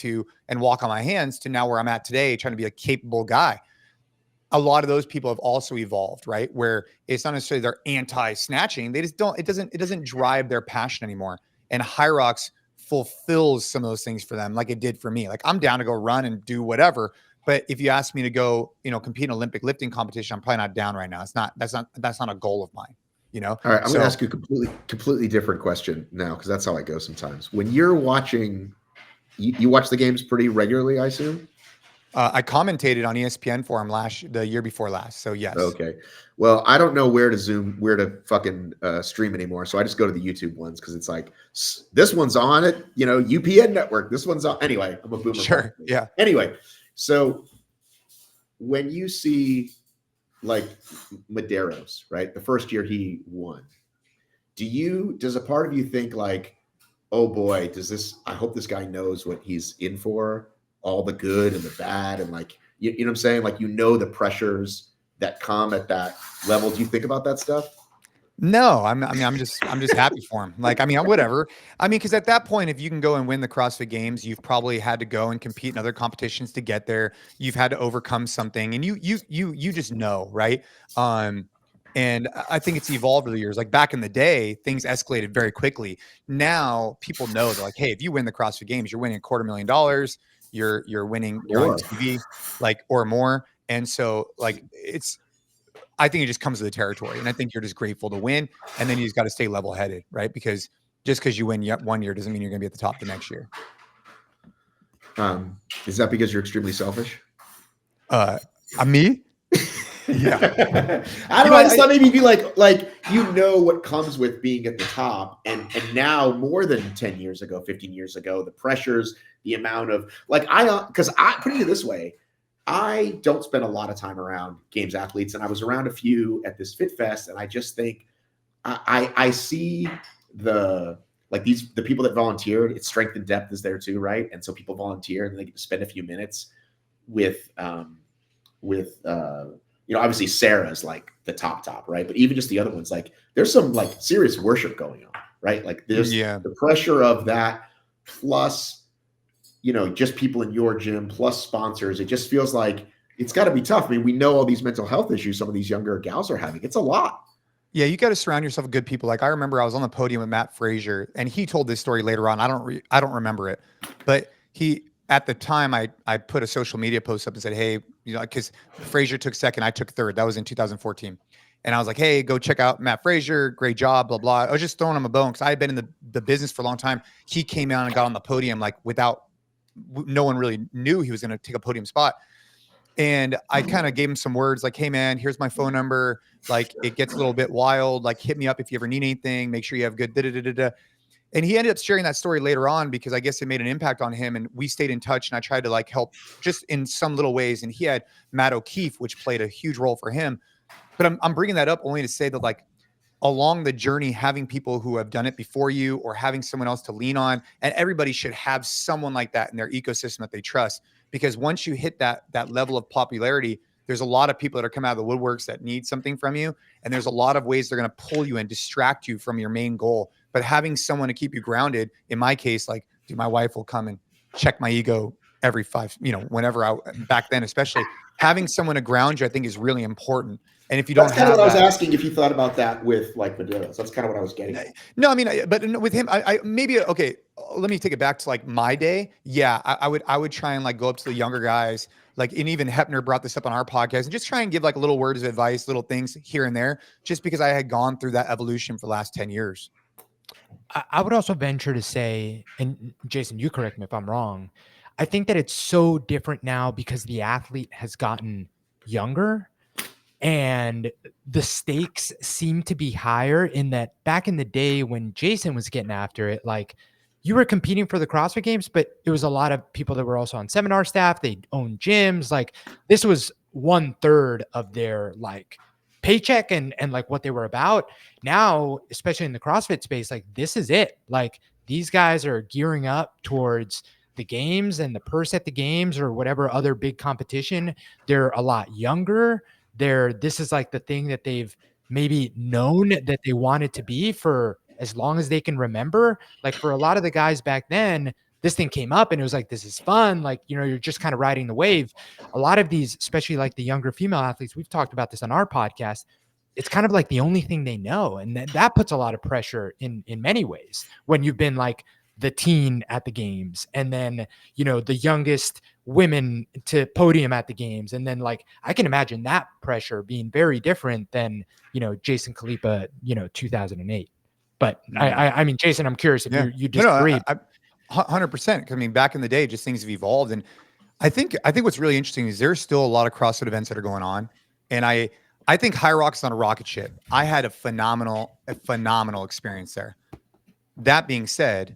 B: and walk on my hands to now where I'm at today, trying to be a capable guy. A lot of those people have also evolved, right? Where it's not necessarily they're anti-snatching. They just don't, it doesn't drive their passion anymore. And HYROX fulfills some of those things for them, like it did for me. Like, I'm down to go run and do whatever. But if you ask me to go, compete in an Olympic lifting competition, I'm probably not down right now. That's not a goal of mine,
A: All right, I'm going to ask you a completely different question now, because that's how I go sometimes. When you're watching, you watch the games pretty regularly, I assume?
B: I commentated on ESPN for him the year before last. So yes.
A: Okay. Well, I don't know where to fucking stream anymore. So I just go to the YouTube ones, because it's like, this one's on it, UPN network. This one's on. Anyway, I'm a boomer.
B: Sure. Yeah.
A: Anyway, so when you see like Medeiros, right? The first year he won, does a part of you think like, oh boy, I hope this guy knows what he's in for, all the good and the bad, and like, you know what I'm saying? Like, the pressures that come at that level. Do you think about that stuff?
B: No, I'm just happy for him. Like, whatever. Because at that point, if you can go and win the CrossFit Games, you've probably had to go and compete in other competitions to get there. You've had to overcome something, and you just know, right? And I think it's evolved over the years. Like, back in the day, things escalated very quickly. Now people know, they're like, hey, if you win the CrossFit Games, you're winning $250,000. You're winning, you're on TV, like, or more. And so, like, I think it just comes to the territory, and I think you're just grateful to win, and then you just got to stay level-headed, right? Because just because you win one year doesn't mean you're going to be at the top the next year.
A: Is that because you're extremely selfish?
B: Me? Yeah.
A: I don't know. I just thought maybe you'd be like what comes with being at the top, and now more than 10 years ago, 15 years ago, the pressures, the amount of because I put it this way. I don't spend a lot of time around games athletes, and I was around a few at this Fit Fest, and I just think I see the people that volunteered. It's strength and depth is there too, right? And so people volunteer, and they get to spend a few minutes with obviously Sarah's like the top, right? But even just the other ones, like, there's some like serious worship going on, right? Like, there's the pressure of that, plus just people in your gym, plus sponsors. It just feels like it's got to be tough. I mean, we know all these mental health issues some of these younger gals are having. It's a lot.
B: Yeah, you got to surround yourself with good people. Like, I remember I was on the podium with Matt Frazier, and he told this story later on. I don't remember it, but at the time, I put a social media post up and said, hey, because Frazier took second, I took third. That was in 2014. And I was like, hey, go check out Matt Frazier. Great job, blah, blah. I was just throwing him a bone because I had been in the business for a long time. He came out and got on the podium, like, no one really knew he was going to take a podium spot. And I kind of gave him some words like, hey man, here's my phone number. Like, it gets a little bit wild. Like, hit me up if you ever need anything. Make sure you have good And he ended up sharing that story later on because I guess it made an impact on him, and we stayed in touch, and I tried to like help just in some little ways. And he had Matt O'Keefe, which played a huge role for him. But I'm bringing that up only to say that like along the journey, having people who have done it before you or having someone else to lean on, and everybody should have someone like that in their ecosystem that they trust. Because once you hit that level of popularity, there's a lot of people that are coming out of the woodworks that need something from you. And there's a lot of ways they're going to pull you and distract you from your main goal. But having someone to keep you grounded, in my case, like, dude, my wife will come and check my ego every whenever back then, especially having someone to ground you, I think is really important. And if you don't
A: That's kind of
B: have
A: what I was
B: that,
A: asking, if you thought about that with like Maderas. That's kind of what I was getting at.
B: no, I mean, but with him, I maybe, okay, let me take it back to like my day. Yeah, I would try and like go up to the younger guys, like, and even Hepner brought this up on our podcast, and just try and give like little words of advice, little things here and there, just because I had gone through that evolution for the last 10 years.
C: I would also venture to say, and Jason, you correct me if I'm wrong, I think that it's so different now because the athlete has gotten younger and the stakes seem to be higher. In that back in the day when Jason was getting after it, like, you were competing for the CrossFit Games, but it was a lot of people that were also on seminar staff. They own gyms. Like, this was 1/3 of their like paycheck and like what they were about. Now, especially in the CrossFit space, like, this is it. Like, these guys are gearing up towards the games and the purse at the games or whatever other big competition. They're a lot younger. This is like the thing that they've maybe known that they wanted to be for as long as they can remember. Like, for a lot of the guys back then, this thing came up and it was like, this is fun. Like, you're just kind of riding the wave. A lot of these, especially like the younger female athletes, we've talked about this on our podcast, it's kind of like the only thing they know. And that puts a lot of pressure in many ways when you've been like the teen at the games, and then, the youngest women to podium at the games. And then, like, I can imagine that pressure being very different than, Jason Khalipa, 2008. But I mean, Jason, I'm curious if you disagree.
B: No, 100%. I mean, back in the day, just things have evolved. And I think what's really interesting is there's still a lot of CrossFit events that are going on. And I think HYROX is on a rocket ship. I had a phenomenal experience there. That being said,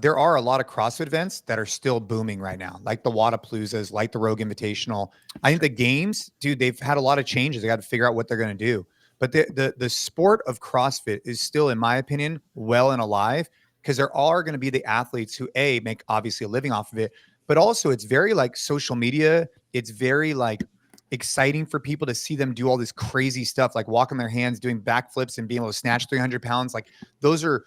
B: there are a lot of CrossFit events that are still booming right now, like the Wadapaloozas, like the Rogue Invitational. I think the games, dude, they've had a lot of changes. They got to figure out what they're going to do. But the sport of CrossFit is still, in my opinion, well and alive, because there are going to be the athletes who make obviously a living off of it, but also it's very like social media. It's very like exciting for people to see them do all this crazy stuff, like walking their hands, doing backflips and being able to snatch 300 pounds. Like, those are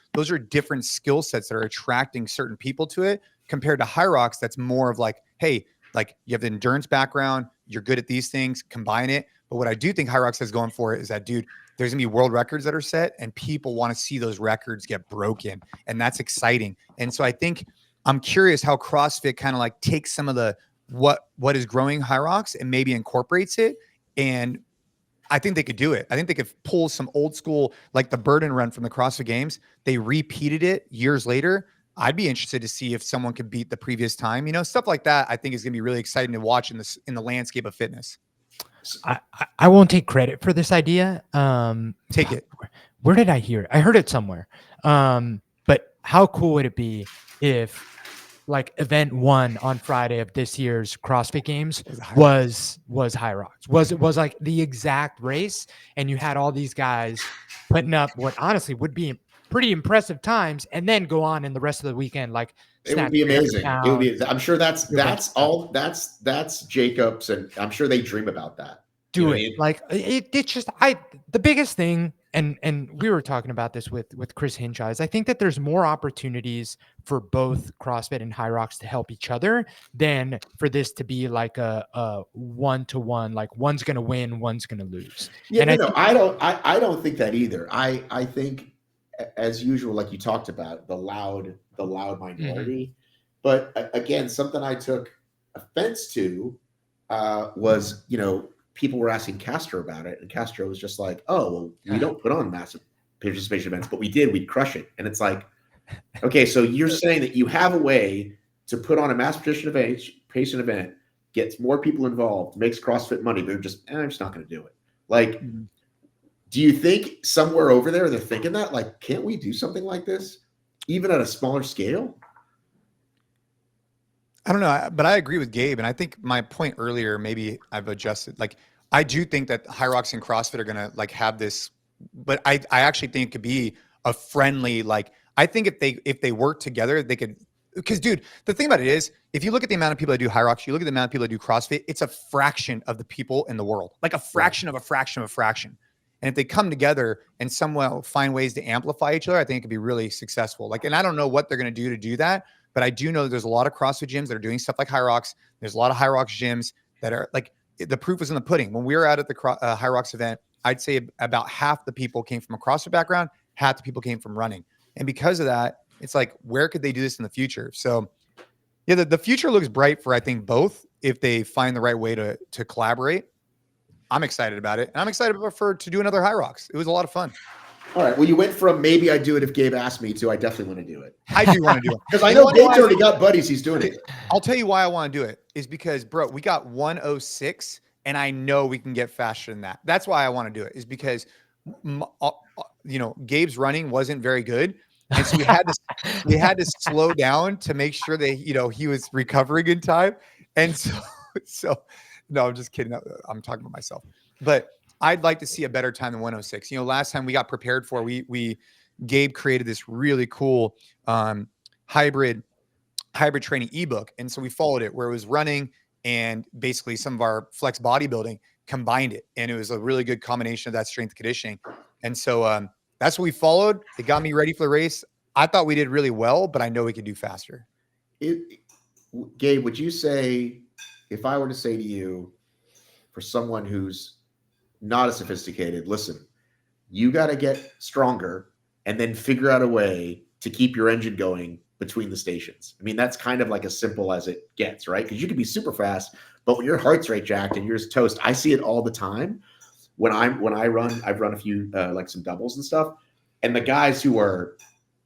B: different skill sets that are attracting certain people to it, compared to HYROX. That's more of like, hey, like, you have the endurance background, you're good at these things, combine it. But what I do think HYROX has going for it is that, dude, there's gonna be world records that are set, and people want to see those records get broken, and that's exciting. And so I think I'm curious how CrossFit kind of like takes some of the what is growing HYROX and maybe incorporates it. And I think they could do it. I think they could pull some old school, like the burden run from the CrossFit Games. They repeated it years later. I'd be interested to see if someone could beat the previous time. Stuff like that, I think, is going to be really exciting to watch in the landscape of fitness.
C: I won't take credit for this idea.
B: Take it.
C: Where did I hear it? I heard it somewhere. But how cool would it be if, like, event 1 on Friday of this year's CrossFit Games was HYROX? Was like the exact race, and you had all these guys putting up what honestly would be pretty impressive times, and then go on in the rest of the weekend, like,
A: it would be amazing. It would be. I'm sure that's Jacobs, and I'm sure they dream about that.
C: Do it. Like, it's just the biggest thing, and we were talking about this with Chris Hinshaw, is I think that there's more opportunities for both CrossFit and HYROX to help each other than for this to be like a 1-to-1, like one's going to win, one's going to lose.
A: Yeah, and I don't think that either. I think, as usual, like you talked about, the loud minority. Mm-hmm. But again, something I took offense to was, people were asking Castro about it, and Castro was just like, "Oh, well, we don't put on massive participation events, but we did. We'd crush it." And it's like, okay, so you're saying that you have a way to put on a mass participation event, gets more people involved, makes CrossFit money, but I'm just not going to do it. Like, do you think somewhere over there they're thinking that, like, can't we do something like this? even at a smaller scale?
B: I don't know, but I agree with Gabe. And I think my point earlier, maybe I've adjusted. Like, I do think that HYROX and CrossFit are going to like have this, but I actually think it could be a friendly, like, I think if they work together, they could, because dude, the thing about it is, if you look at the amount of people that do HYROX, you look at the amount of people that do CrossFit, it's a fraction of the people in the world, like a fraction of a fraction of a fraction. And if they come together and somehow find ways to amplify each other, I think it could be really successful. Like, and I don't know what they're going to do that, but I do know that there's a lot of CrossFit gyms that are doing stuff like HYROX. There's a lot of HYROX gyms that are like, the proof is in the pudding. When we were out at the HYROX event, I'd say about half the people came from a CrossFit background, half the people came from running. And because of that, it's like, where could they do this in the future? So yeah, the future looks bright for, I think, both if they find the right way to collaborate. I'm excited about it. And I'm excited to do another HYROX. It was a lot of fun.
A: All right. Well, you went from maybe I'd do it if Gabe asked me to I definitely want to do it.
B: I do want to do it.
A: Because I know Gabe's already got buddies. He's doing it.
B: I'll tell you why I want to do it is because, bro, we got 106 and I know we can get faster than that. That's why I want to do it, is because, Gabe's running wasn't very good. And so we had to slow down to make sure that, he was recovering in time. And so no, I'm just kidding. I'm talking about myself, but I'd like to see a better time than 106. Last time we got prepared for, Gabe created this really cool hybrid training ebook. And so we followed it where it was running and basically some of our flex bodybuilding, combined it. And it was a really good combination of that strength conditioning. And so that's what we followed. It got me ready for the race. I thought we did really well, but I know we could do faster.
A: Gabe, would you say, if I were to say to you, for someone who's not as sophisticated, listen, you got to get stronger and then figure out a way to keep your engine going between the stations. I mean, that's kind of like as simple as it gets, right? Because you can be super fast, but when your heart's rate jacked and yours toast, I see it all the time. When I've run a few like some doubles and stuff, and the guys who are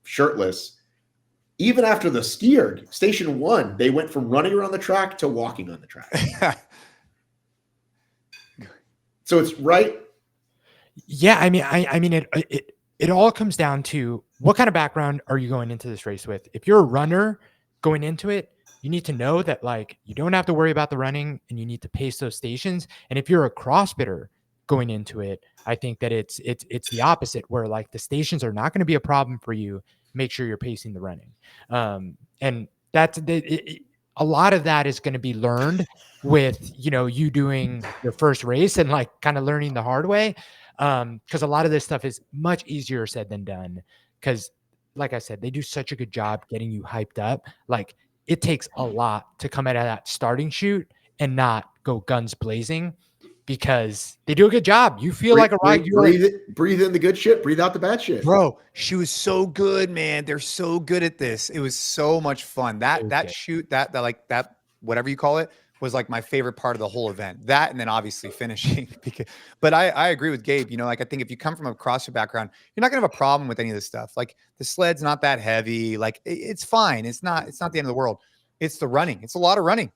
A: shirtless, even after the steered station 1, they went from running around the track to walking on the track. So it's right.
C: Yeah, I mean, it all comes down to what kind of background are you going into this race with? If you're a runner going into it, you need to know that like you don't have to worry about the running and you need to pace those stations. And if you're a CrossFitter going into it, I think that it's the opposite, where like the stations are not going to be a problem for you. Make sure you're pacing the running. And that's a lot of that is going to be learned with, you doing your first race and like kind of learning the hard way. Because a lot of this stuff is much easier said than done. Because like I said, they do such a good job getting you hyped up. Like it takes a lot to come out of that starting chute and not go guns blazing, because they do a good job. You feel like a ride.
A: Breathe in the good shit, breathe out the bad shit.
B: Bro, she was so good, man. They're so good at this. It was so much fun. That shoot, that whatever you call it, was like my favorite part of the whole event. That, and then obviously finishing. But I agree with Gabe. I think if you come from a CrossFit background, you're not gonna have a problem with any of this stuff. Like the sled's not that heavy. Like it's fine. It's not the end of the world. It's the running. It's a lot of running,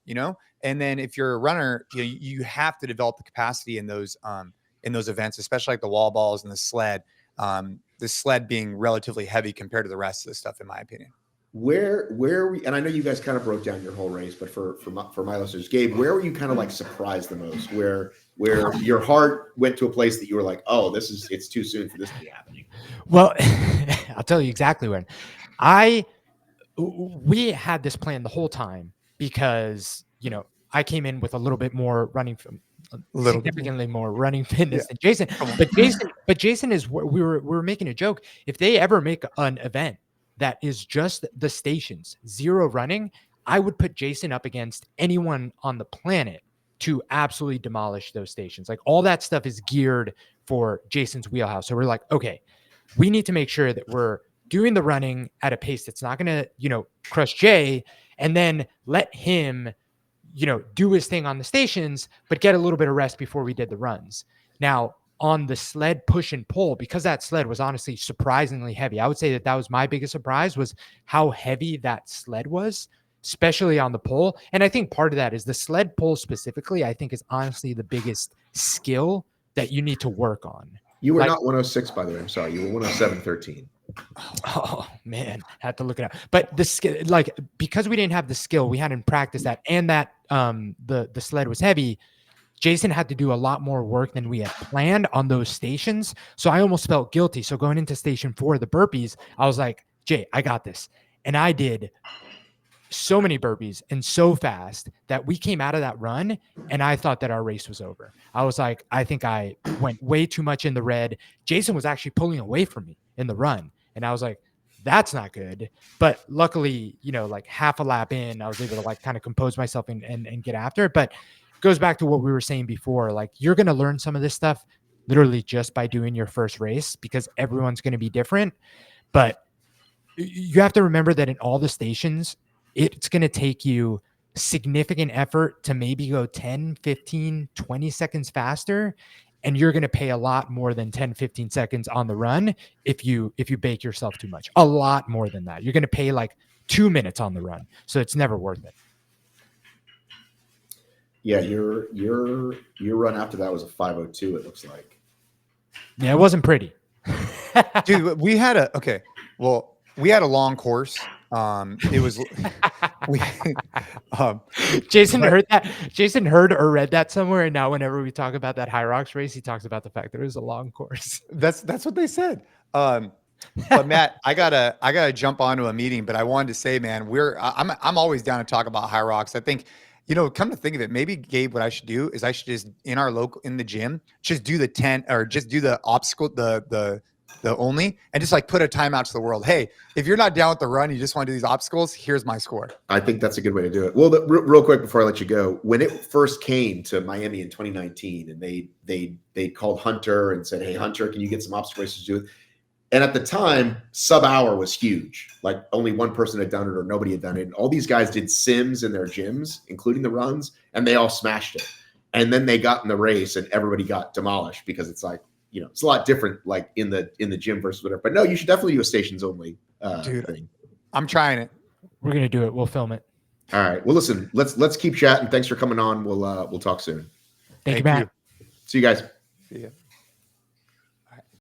B: And then if you're a runner, you have to develop the capacity in those events, especially like the wall balls and the sled. The sled being relatively heavy compared to the rest of the stuff, in my opinion.
A: Where and I know you guys kind of broke down your whole race, but for my listeners, Gabe, where were you kind of like surprised the most? Where your heart went to a place that you were like, oh, it's too soon for this to be happening?
C: Well, I'll tell you exactly when. We had this plan the whole time because, I came in with a little bit more running, significantly more running fitness than Jason. But Jason is, we were making a joke. If they ever make an event that is just the stations, 0 running, I would put Jason up against anyone on the planet to absolutely demolish those stations. Like all that stuff is geared for Jason's wheelhouse. So we're like, okay, we need to make sure that we're doing the running at a pace that's not going to, crush Jay, and then let him, do his thing on the stations, but get a little bit of rest before we did the runs. Now, on the sled push and pull, because that sled was honestly surprisingly heavy. I would say that was my biggest surprise, was how heavy that sled was, especially on the pull. And I think part of that is the sled pull specifically, I think is honestly the biggest skill that you need to work on.
A: You were not 106, by the way. I'm sorry. You were 107.13.
C: Oh man, had to look it up. But the skill, like, because we didn't have the skill, we hadn't practiced that, and that the sled was heavy. Jason had to do a lot more work than we had planned on those stations. So I almost felt guilty. So going into station 4, the burpees, I was like, Jay, I got this. And I did so many burpees and so fast that we came out of that run and I thought that our race was over. I was like, I think I went way too much in the red. Jason was actually pulling away from me in the run. And I was like, that's not good. But luckily, you know, like half a lap in, I was able to like kind of compose myself and get after it. But it goes back to what we were saying before. Like, you're going to learn some of this stuff literally just by doing your first race, because everyone's going to be different. But you have to remember that in all the stations, it's going to take you significant effort to maybe go 10, 15, 20 seconds faster. And you're going to pay a lot more than 10, 15 seconds on the run if you bake yourself too much. A lot more than that. You're going to pay like 2 minutes on the run. So it's never worth it.
A: Yeah, your run after that was a 5:02, it looks like.
C: Yeah, it wasn't pretty.
B: Dude, we had a long course. It was
C: Jason heard that. Jason heard or read that somewhere, and now whenever we talk about that HYROX race, he talks about the fact that it was a long course.
B: that's what they said. But Matt, I gotta jump onto a meeting. But I wanted to say, man, I'm always down to talk about HYROX. I think, you know, come to think of it, maybe Gabe, what I should do is I should just in the gym, just do the 10 or just do the obstacle, the only, and just like put a timeout to the world. Hey, if you're not down with the run, you just want to do these obstacles, here's my score.
A: I think that's a good way to do it. Well, real quick before I let you go, when it first came to Miami in 2019, and they called Hunter and said, "Hey, Hunter, can you get some obstacle races to do it?" And at the time, sub-hour was huge. Like only one person had done it or nobody had done it. And all these guys did sims in their gyms, including the runs, and they all smashed it. And then they got in the race and everybody got demolished because it's like, you know, it's a lot different like in the gym versus whatever. But no, you should definitely do a stations only thing.
B: I'm trying it.
C: We're gonna do it. We'll film it.
A: All right. Well, listen, let's keep chatting. Thanks for coming on. We'll talk soon.
C: Thank you, Matt.
A: See you guys.
B: See ya.